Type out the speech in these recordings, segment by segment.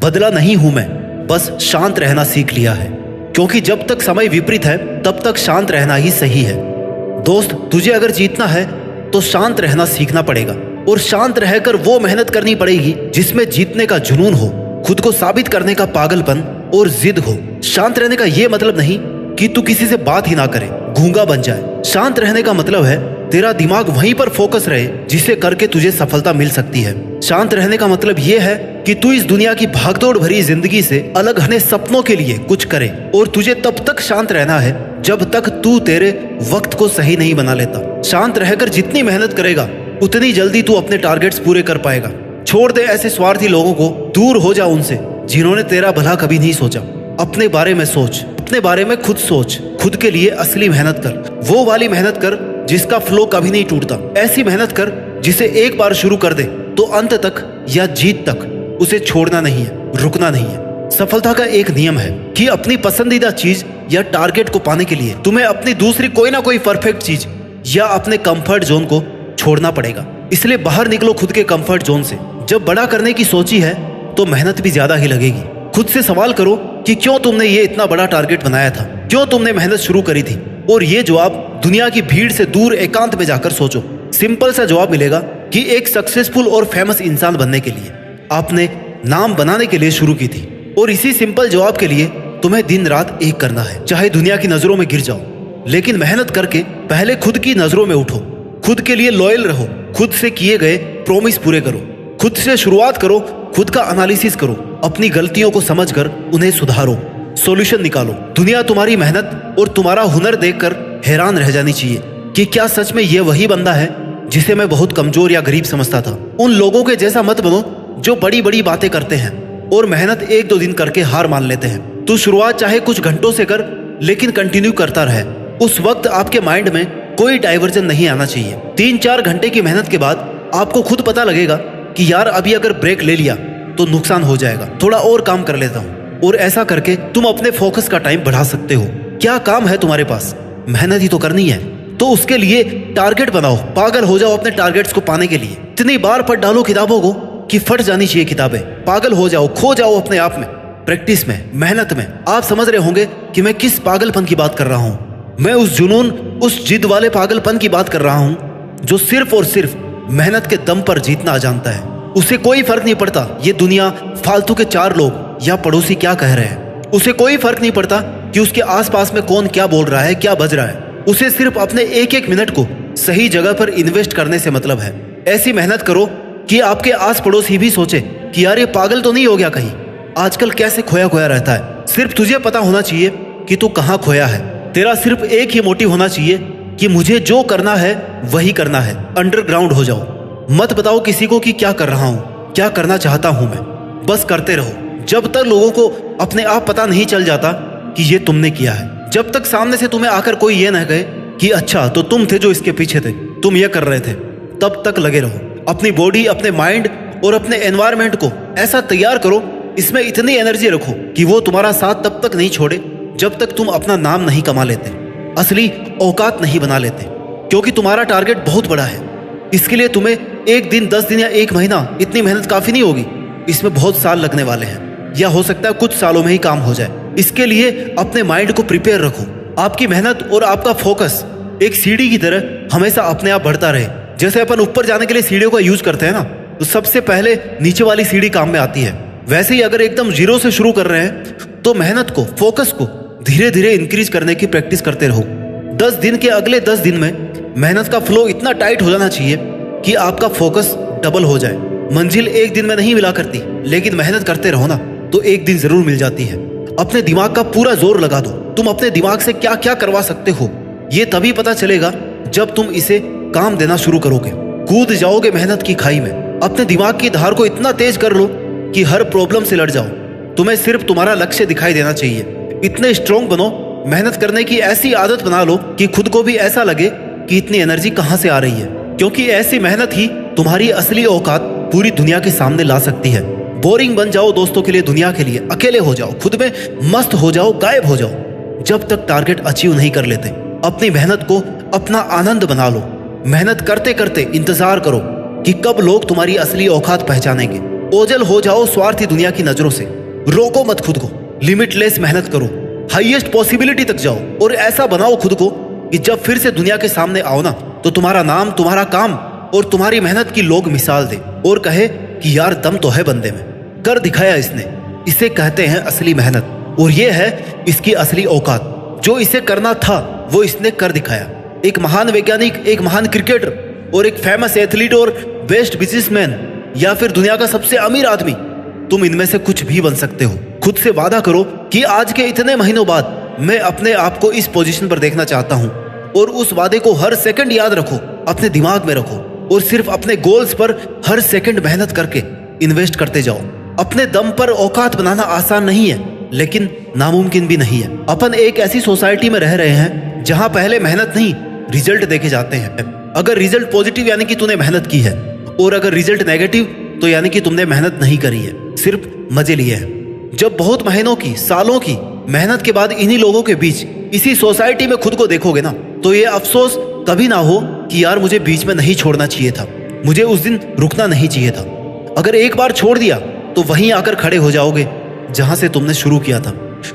बदला नहीं हूं मैं, बस शांत रहना सीख लिया है। क्योंकि जब तक समय विपरीत है तब तक शांत रहना ही सही है। दोस्त, तुझे अगर जीतना है तो शांत रहना सीखना पड़ेगा, और शांत रहकर वो मेहनत करनी पड़ेगी जिसमें जीतने का जुनून हो, खुद को साबित करने का पागलपन और जिद हो। शांत रहने का ये मतलब नहीं कि तू किसी से बात ही ना करे, गूंगा बन जाए। शांत रहने का मतलब है तेरा दिमाग वहीं पर फोकस रहे जिसे करके तुझे सफलता मिल सकती है। शांत रहने का मतलब ये है कि तू इस दुनिया की भागदौड़ भरी जिंदगी से अलग हटने सपनों के लिए कुछ करे, और तुझे तब तक शांत रहना है जब तक तू तेरे वक्त को सही नहीं बना लेता। शांत रहकर जितनी मेहनत करेगा उतनी जल्दी तू अपने टारगेट्स पूरे कर पाएगा। छोड़ दे ऐसे स्वार्थी लोगों को, दूर हो जा उनसे जिन्होंने तेरा भला कभी नहीं सोचा। अपने बारे में सोच, अपने बारे में खुद सोच, खुद के लिए असली मेहनत कर। वो वाली मेहनत कर जिसका फ्लो कभी नहीं टूटता। ऐसी मेहनत कर जिसे एक बार शुरू कर दे तो अंत तक या जीत तक उसे छोड़ना नहीं है, रुकना नहीं है। सफलता का एक नियम है कि अपनी पसंदीदा चीज या टारगेट को पाने के लिए तुम्हें अपनी दूसरी कोई ना कोई परफेक्ट चीज या अपने कंफर्ट जोन को छोड़ना पड़ेगा। इसलिए बाहर निकलो खुद के कंफर्ट जोन से। जब बड़ा करने की सोची है तो मेहनत भी ज्यादा ही लगेगी। खुद से सवाल करो कि क्यों तुमने ये इतना बड़ा टारगेट बनाया था, क्यों तुमने मेहनत शुरू करी थी, और ये जवाब दुनिया की भीड़ से दूर एकांत में जाकर सोचो। सिंपल सा जवाब मिलेगा कि एक सक्सेसफुल और फेमस इंसान बनने के लिए आपने नाम बनाने के लिए शुरू की थी, और इसी सिंपल जवाब के लिए तुम्हें दिन रात एक करना है। चाहे दुनिया की नजरों में गिर जाओ, लेकिन मेहनत करके पहले खुद की नजरों में उठो। खुद के लिए लॉयल रहो, खुद से किए गए प्रॉमिस पूरे करो, खुद से शुरुआत करो, खुद का एनालिसिस करो, अपनी गलतियों को समझकर उन्हें सुधारो, सॉल्यूशन निकालो। दुनिया तुम्हारी मेहनत और तुम्हारा हुनर देखकर हैरान रह जानी चाहिए कि क्या सच में ये वही बंदा है जिसे मैं बहुत कमजोर या गरीब समझता था। उन लोगों के जैसा मत बनो जो बड़ी बड़ी बातें करते हैं और मेहनत एक दो दिन करके हार मान लेते हैं। तू शुरुआत चाहे कुछ घंटों से कर, लेकिन कंटिन्यू करता रहे। उस वक्त आपके माइंड में कोई डाइवर्जन नहीं आना चाहिए। 3-4 घंटे की मेहनत के बाद आपको खुद पता लगेगा कि यार अभी अगर ब्रेक ले लिया तो नुकसान हो जाएगा, थोड़ा और काम कर लेता हूँ। और ऐसा करके तुम अपने फोकस का टाइम बढ़ा सकते हो। क्या काम है तुम्हारे पास? मेहनत ही तो करनी है। तो उसके लिए टारगेट बनाओ, पागल हो जाओ अपने टारगेट्स को पाने के लिए। इतनी बार पढ़ डालो किताबों को कि फट जानी चाहिए किताबें। पागल हो जाओ, खो जाओ अपने आप में, प्रैक्टिस में, मेहनत में। आप समझ रहे होंगे कि मैं किस पागलपन की बात कर रहा हूँ। मैं उस जुनून, उस जिद वाले पागलपन की बात कर रहा हूँ जो सिर्फ और सिर्फ मेहनत के दम पर जीतना जानता है। उसे कोई फर्क नहीं पड़ता ये दुनिया, फालतू के 4 लोग या पड़ोसी क्या कह रहे हैं। उसे कोई फर्क नहीं पड़ता कि उसके आसपास में कौन क्या बोल रहा है, क्या बज रहा है। उसे सिर्फ अपने एक एक मिनट को सही जगह पर इन्वेस्ट करने से मतलब है। ऐसी मेहनत करो कि आपके आस पड़ोसी भी सोचे कि यार ये पागल तो नहीं हो गया कहीं, आजकल कैसे खोया खोया रहता है। सिर्फ तुझे पता होना चाहिए कि तू कहाँ खोया है। तेरा सिर्फ एक ही मोटिव होना चाहिए कि मुझे जो करना है वही करना है। अंडरग्राउंड हो जाओ, मत बताओ किसी को कि क्या कर रहा हूँ, क्या करना चाहता हूँ मैं। बस करते रहो जब तक लोगों को अपने आप पता नहीं चल जाता कि ये तुमने किया है। जब तक सामने से तुम्हें आकर कोई ये न कहे कि अच्छा तो तुम थे जो इसके पीछे थे, तुम ये कर रहे थे, तब तक लगे रहो। अपनी बॉडी, अपने माइंड और अपने एनवायरनमेंट को ऐसा तैयार करो, इसमें इतनी एनर्जी रखो कि वो तुम्हारा साथ तब तक नहीं छोड़े जब तक तुम अपना नाम नहीं कमा लेते, असली औकात नहीं बना लेते। क्योंकि तुम्हारा टारगेट बहुत बड़ा है। इसके लिए तुम्हें 1 दिन, 10 दिन या 1 महीना इतनी मेहनत काफी नहीं होगी। इसमें बहुत साल लगने वाले हैं, या हो सकता है कुछ सालों में ही काम हो जाए। इसके लिए अपने माइंड को प्रिपेयर रखो। आपकी मेहनत और आपका फोकस एक सीढ़ी की तरह हमेशा अपने आप बढ़ता रहे। जैसे अपन ऊपर जाने के लिए सीढ़ियों का यूज करते हैं ना, तो सबसे पहले नीचे वाली सीढ़ी काम में आती है। वैसे ही अगर एकदम जीरो से शुरू कर रहे हैं तो मेहनत को, फोकस को धीरे धीरे इंक्रीज करने की प्रैक्टिस करते रहो। 10 दिन के अगले 10 दिन में मेहनत का फ्लो इतना टाइट हो जाना चाहिए कि आपका फोकस डबल हो जाए। मंजिल एक दिन में नहीं मिला करती, लेकिन मेहनत करते रहो ना तो एक दिन जरूर मिल जाती है। अपने दिमाग का पूरा जोर लगा दो। तुम अपने दिमाग से क्या क्या करवा सकते हो ये तभी पता चलेगा जब तुम इसे काम देना शुरू करोगे। कूद जाओगे मेहनत की खाई में। अपने दिमाग की धार को इतना तेज कर लो कि हर प्रॉब्लम से लड़ जाओ। तुम्हें सिर्फ तुम्हारा लक्ष्य दिखाई देना चाहिए। इतने स्ट्रॉन्ग बनो, मेहनत करने की ऐसी आदत बना लो कि खुद को भी ऐसा लगे कि इतनी एनर्जी कहाँ से आ रही है। क्योंकि ऐसी मेहनत ही तुम्हारी असली औकात पूरी दुनिया के सामने ला सकती है। बोरिंग बन जाओ दोस्तों के लिए, दुनिया के लिए, अकेले हो जाओ, खुद में मस्त हो जाओ, गायब हो जाओ। जब तक टारगेट अचीव नहीं कर लेते, अपनी मेहनत को अपना आनंद बना लो। मेहनत करते करते इंतजार करो कि कब लोग तुम्हारी असली औकात पहचानेंगे। ओझल हो जाओ स्वार्थी दुनिया की नजरों से। रोको मत खुद को, लिमिटलेस मेहनत करो, हाईएस्ट पॉसिबिलिटी तक जाओ और ऐसा बनाओ खुद को कि जब फिर से दुनिया के सामने आओ ना, तो तुम्हारा नाम, तुम्हारा काम और तुम्हारी मेहनत की लोग मिसाल दे और कहे कि यार दम तो है बंदे में, कर दिखाया इसने। इसे कहते हैं असली मेहनत और ये है इसकी असली औकात। जो इसे करना था वो इसने कर दिखाया। एक महान वैज्ञानिक, एक महान क्रिकेटर और एक फेमस एथलीट और बेस्ट बिजनेसमैन या फिर दुनिया का सबसे अमीर आदमी, तुम इनमें से कुछ भी बन सकते हो। खुद से वादा करो कि आज के इतने महीनों बाद मैं अपने आप को इस पोजीशन पर देखना चाहता हूँ और उस वादे को हर सेकंड याद रखो, अपने दिमाग में रखो और सिर्फ अपने गोल्स पर हर सेकंड मेहनत करके इन्वेस्ट करते जाओ। अपने दम पर औकात बनाना आसान नहीं है, लेकिन नामुमकिन भी नहीं है। अपन एक ऐसी सोसाइटी में रह रहे हैं जहां पहले मेहनत नहीं, रिजल्ट देखे जाते हैं। अगर रिजल्ट पॉजिटिव यानी कि तूने मेहनत की है, और अगर रिजल्ट नेगेटिव तो यानी कि तुमने मेहनत नहीं करी है, सिर्फ मजे लिए हैं। जब बहुत महीनों की, सालों की मेहनत के बाद इन्हीं लोगों के बीच, इसी सोसाइटी में खुद को देखोगे ना, तो ये अफसोस कभी ना हो कि यार मुझे बीच में नहीं छोड़ना चाहिए था, मुझे उस दिन रुकना नहीं चाहिए था। अगर एक बार छोड़ दिया तो वहीं आकर खड़े हो जाओगे जहां से तुमने शुरू किया था।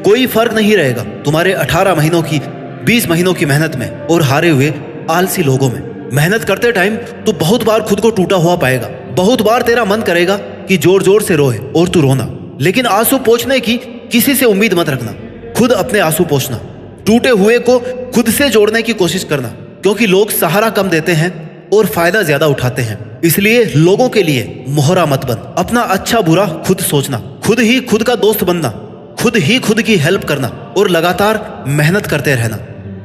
कोई फर्क नहीं रहेगा तुम्हारे 18 महीनों की, 20 महीनों की मेहनत में और हारे हुए आलसी लोगों में। मेहनत करते टाइम तू बहुत बार खुद को टूटा हुआ पाएगा, बहुत बार तेरा मन करेगा कि जोर जोर से रोए और तू रोना, लेकिन आंसू पोंछने की किसी से उम्मीद मत रखना। खुद अपने आंसू पोंछना, टूटे हुए को खुद से जोड़ने की कोशिश करना, क्योंकि लोग सहारा कम देते हैं और फायदा ज्यादा उठाते हैं। इसलिए लोगों के लिए मोहरा मत बन। अपना अच्छा बुरा खुद सोचना, खुद ही खुद का दोस्त बनना, खुद ही खुद की हेल्प करना और लगातार मेहनत करते रहना,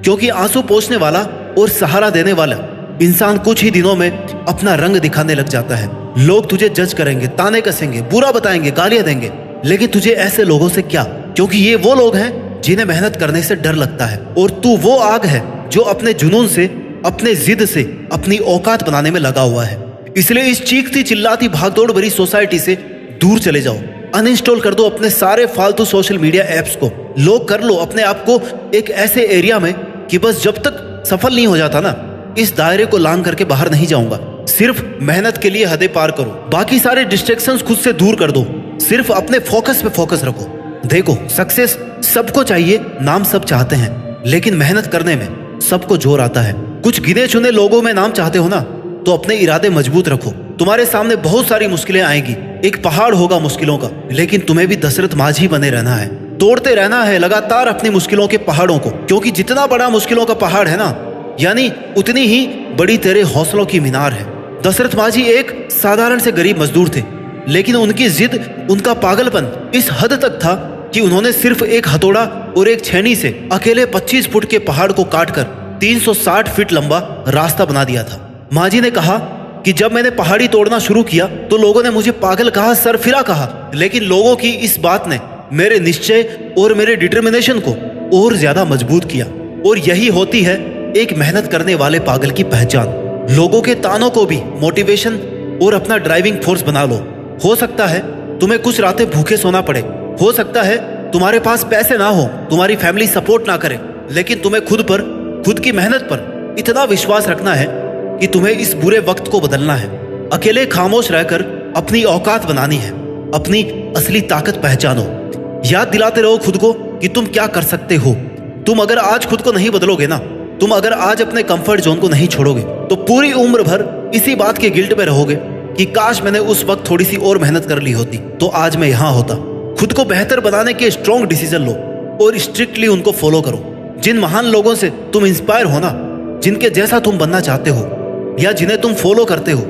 क्योंकि आंसू पोंछने वाला और सहारा देने वाला इंसान कुछ ही दिनों में अपना रंग दिखाने लग जाता है। लोग तुझे जज करेंगे, ताने कसेंगे, बुरा बताएंगे, गालियां देंगे, लेकिन तुझे ऐसे लोगों से क्या, क्योंकि ये वो लोग हैं जिन्हें मेहनत करने से डर लगता है और तू वो आग है जो अपने जुनून से, अपने जिद से अपनी औकात बनाने में लगा हुआ है। इसलिए इस चीखती चिल्लाती भागदौड़ भरी सोसाइटी से दूर चले जाओ। अनइंस्टॉल कर दो अपने सारे फालतू सोशल मीडिया ऐप्स को। लोग कर लो अपने आप को एक ऐसे एरिया में कि बस जब तक सफल नहीं हो जाता ना, इस दायरे को लांघ करके बाहर नहीं जाऊंगा। सिर्फ मेहनत के लिए हदें पार करो, बाकी सारे डिस्ट्रैक्शंस खुद से दूर कर दो, सिर्फ अपने फोकस पे फोकस रखो। देखो, सक्सेस सबको चाहिए, नाम सब चाहते हैं, लेकिन मेहनत करने में सबको जोर आता है। कुछ गिने चुने लोगों में नाम चाहते हो ना, तो अपने इरादे मजबूत रखो। तुम्हारे सामने बहुत सारी मुश्किलें आएंगी, एक पहाड़ होगा मुश्किलों का, लेकिन तुम्हें भी दशरथ माझी बने रहना है, तोड़ते रहना है लगातार अपनी मुश्किलों के पहाड़ों को, क्योंकि जितना बड़ा मुश्किलों का पहाड़ है ना, यानी उतनी ही बड़ी तेरे हौसलों की मीनार है। दशरथ माझी एक साधारण से गरीब मजदूर थे, लेकिन उनकी जिद, उनका पागलपन इस हद तक था कि उन्होंने सिर्फ एक हथौड़ा और एक छेनी से अकेले 25 फुट के पहाड़ को काटकर 360 फीट लंबा रास्ता बना दिया था। माझी ने कहा कि जब मैंने पहाड़ी तोड़ना शुरू किया तो लोगों ने मुझे पागल कहा, सरफिरा कहा, लेकिन लोगों की इस बात ने मेरे निश्चय और मेरे डिटर्मिनेशन को और ज्यादा मजबूत किया। और यही होती है एक मेहनत करने वाले पागल की पहचान। लोगों के तानों को भी मोटिवेशन और अपना ड्राइविंग फोर्स बना लो। हो सकता है तुम्हें कुछ रातें भूखे सोना पड़े, हो सकता है तुम्हारे पास पैसे ना हो, तुम्हारी फैमिली सपोर्ट ना करे, लेकिन तुम्हें खुद पर, खुद की मेहनत पर इतना विश्वास रखना है कि तुम्हें इस बुरे वक्त को बदलना है। अकेले खामोश रहकर अपनी औकात बनानी है, अपनी असली ताकत पहचानो। याद दिलाते रहो खुद को कि तुम क्या कर सकते हो। तुम अगर आज खुद को नहीं बदलोगे ना, तुम अगर आज अपने कंफर्ट जोन को नहीं छोड़ोगे, तो पूरी उम्र भर इसी बात के गिल्ट में रहोगे कि काश मैंने उस वक्त थोड़ी सी और मेहनत कर ली होती तो आज मैं यहाँ होता। खुद को बेहतर बनाने के स्ट्रॉन्ग डिसीजन लो और स्ट्रिक्टली उनको फॉलो करो। जिन महान लोगों से तुम इंस्पायर हो ना, जिनके जैसा तुम बनना चाहते हो या जिन्हें तुम फॉलो करते हो,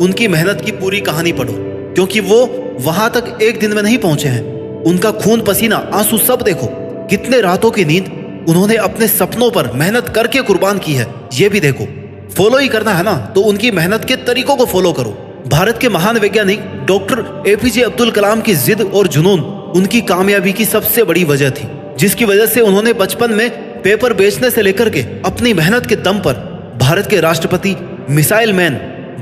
उनकी मेहनत की पूरी कहानी पढ़ो, क्योंकि वो वहां तक एक दिन में नहीं पहुंचे हैं। उनका खून पसीना आंसू सब देखो, कितने रातों की नींद उन्होंने अपने सपनों पर मेहनत करके कुर्बान की है, ये भी देखो। फॉलो ही करना है ना, तो उनकी मेहनत के तरीकों को फॉलो करो। भारत के महान वैज्ञानिक डॉक्टर एपीजे अब्दुल कलाम की जिद और जुनून उनकी कामयाबी की सबसे बड़ी वजह थी, जिसकी वजह से उन्होंने बचपन में पेपर बेचने से लेकर के अपनी मेहनत के दम पर भारत के राष्ट्रपति, मिसाइल मैन,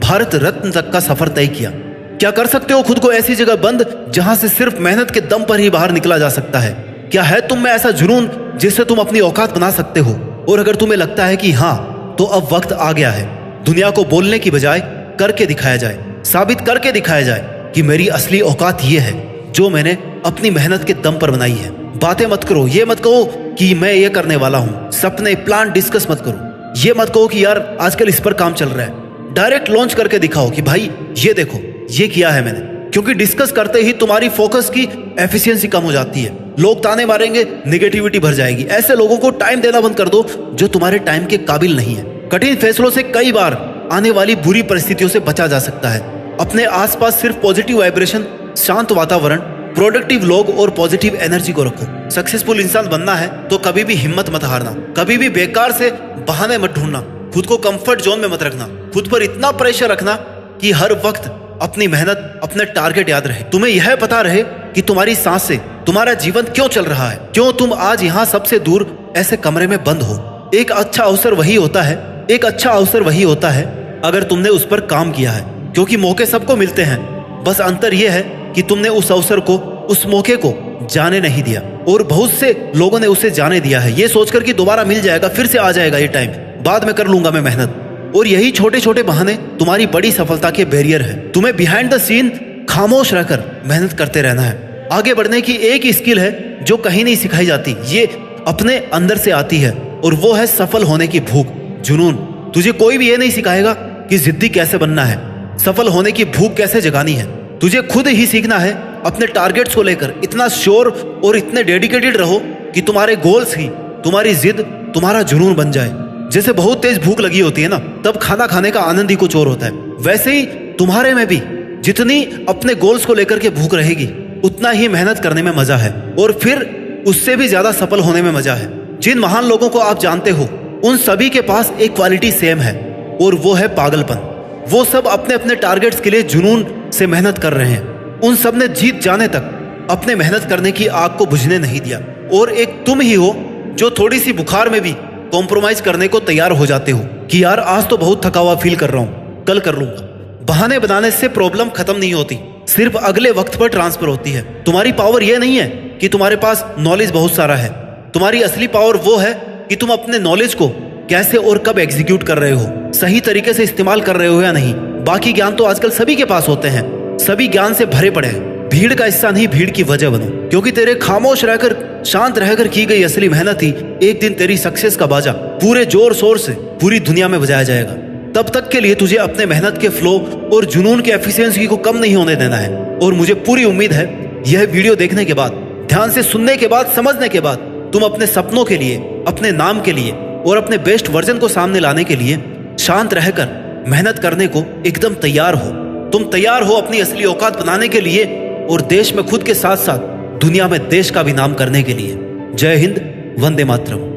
भारत रत्न तक का सफर तय किया। क्या कर सकते हो खुद को ऐसी जगह बंद जहां से सिर्फ मेहनत के दम पर ही बाहर निकला जा सकता है? क्या है तुम में ऐसा जुनून जिससे तुम अपनी औकात बना सकते हो? और अगर तुम्हें लगता है कि हाँ, तो अब वक्त आ गया है दुनिया को बोलने की बजाय करके दिखाया जाए, साबित करके दिखाया जाए कि मेरी असली औकात ये है जो मैंने अपनी मेहनत के दम पर बनाई है। बातें मत करो, ये मत कहो कि मैं ये करने वाला हूँ। सपने प्लान डिस्कस मत करो। ये मत कहो कि यार आजकल इस पर काम चल रहा है। डायरेक्ट लॉन्च करके दिखाओ कि भाई ये देखो ये किया है मैंने। क्योंकि डिस्कस करते ही तुम्हारी फोकस की एफिशिएंसी कम हो जाती है। लोग ताने मारेंगे, निगेटिविटी भर जाएगी। ऐसे लोगों को टाइम देना बंद कर दो जो तुम्हारे टाइम के काबिल नहीं है। कठिन फैसलों से कई बार आने वाली बुरी परिस्थितियों से बचा जा सकता है। अपने आसपास सिर्फ पॉजिटिव वाइब्रेशन, शांत वातावरण, प्रोडक्टिव लोग और पॉजिटिव एनर्जी को रखो। सक्सेसफुल इंसान बनना है तो कभी भी हिम्मत मत हारना। कभी भी बेकार से बहाने मत ढूंढना। खुद को कंफर्ट जोन में मत रखना। खुद पर इतना प्रेशर रखना कि हर वक्त अपनी मेहनत, अपने टारगेट याद रहे। तुम्हें यह पता रहे कि तुम्हारी सांस से तुम्हारा जीवन क्यों चल रहा है, क्यों तुम आज यहाँ सबसे दूर ऐसे कमरे में बंद हो। एक अच्छा अवसर वही होता है, एक अच्छा अवसर वही होता है अगर तुमने उस पर काम किया है। क्योंकि मौके सबको मिलते हैं, बस अंतर यह है कि तुमने उस अवसर को, उस मौके को जाने नहीं दिया। और बहुत से लोगों ने उसे जाने दिया है ये सोचकर कि दोबारा मिल जाएगा, फिर से आ जाएगा ये टाइम, बाद में कर लूंगा मैं मेहनत। और यही छोटे छोटे बहाने तुम्हारी बड़ी सफलता के बैरियर है। तुम्हें बिहाइंड द सीन खामोश रहकर मेहनत करते रहना है। आगे बढ़ने की एक ही स्किल है जो कहीं नहीं सिखाई जाती, ये अपने अंदर से आती है, और वो है सफल होने की भूख, जुनून। तुझे कोई भी ये नहीं सिखाएगा कि जिद्दी कैसे बनना है, सफल होने की भूख कैसे जगानी है। तुझे खुद ही सीखना है। अपने टारगेट्स को लेकर इतना श्योर और इतने डेडिकेटेड रहो कि तुम्हारे गोल्स ही तुम्हारी जिद, तुम्हारा जुनून बन जाए। जैसे बहुत तेज भूख लगी होती है ना, तब खाना खाने का आनंद ही कुछ और होता है। वैसे ही तुम्हारे में भी जितनी अपने गोल्स को लेकर के भूख रहेगी, उतना ही मेहनत करने में मजा है, और फिर उससे भी ज्यादा सफल होने में मजा है। जिन महान लोगों को आप जानते हो, उन सभी के पास एक क्वालिटी सेम है, और वो है पागलपन। वो सब अपने अपने टारगेट्स के लिए जुनून से मेहनत कर रहे हैं। उन सब ने जीत जाने तक अपने मेहनत करने की आग को बुझने नहीं दिया। और एक तुम ही हो जो थोड़ी सी बुखार में भी कॉम्प्रोमाइज करने को तैयार हो जाते हो कि यार आज तो बहुत थका हुआ फील कर रहा हूं, कल कर लूंगा। बहाने बनाने से प्रॉब्लम खत्म नहीं होती, सिर्फ अगले वक्त पर ट्रांसफर होती है। तुम्हारी पावर यह नहीं है कि तुम्हारे पास नॉलेज बहुत सारा है। तुम्हारी असली पावर वो है कि तुम अपने नॉलेज को कैसे और कब एग्जीक्यूट कर रहे हो, सही तरीके से इस्तेमाल कर रहे हो या नहीं। बाकी ज्ञान तो आजकल सभी के पास होते हैं, सभी ज्ञान से भरे पड़े हैं। भीड़ का हिस्सा नहीं, भीड़ की वजह बनो। क्योंकि तेरे खामोश रहकर, शांत रहकर की गई असली मेहनत ही एक दिन तेरी सक्सेस का बाजा पूरे जोर शोर से पूरी दुनिया में बजाया जाएगा। तब तक के लिए तुझे अपने मेहनत के फ्लो और जुनून के एफिशिएंसी को कम नहीं होने देना है। और मुझे पूरी उम्मीद है यह वीडियो देखने के बाद, ध्यान से सुनने के बाद, समझने के बाद तुम अपने सपनों के लिए, अपने नाम के लिए और अपने बेस्ट वर्जन को सामने लाने के लिए शांत रहकर मेहनत करने को एकदम तैयार हो। तुम तैयार हो अपनी असली औकात बनाने के लिए और देश में खुद के साथ साथ दुनिया में देश का भी नाम करने के लिए। जय हिंद, वंदे मातरम।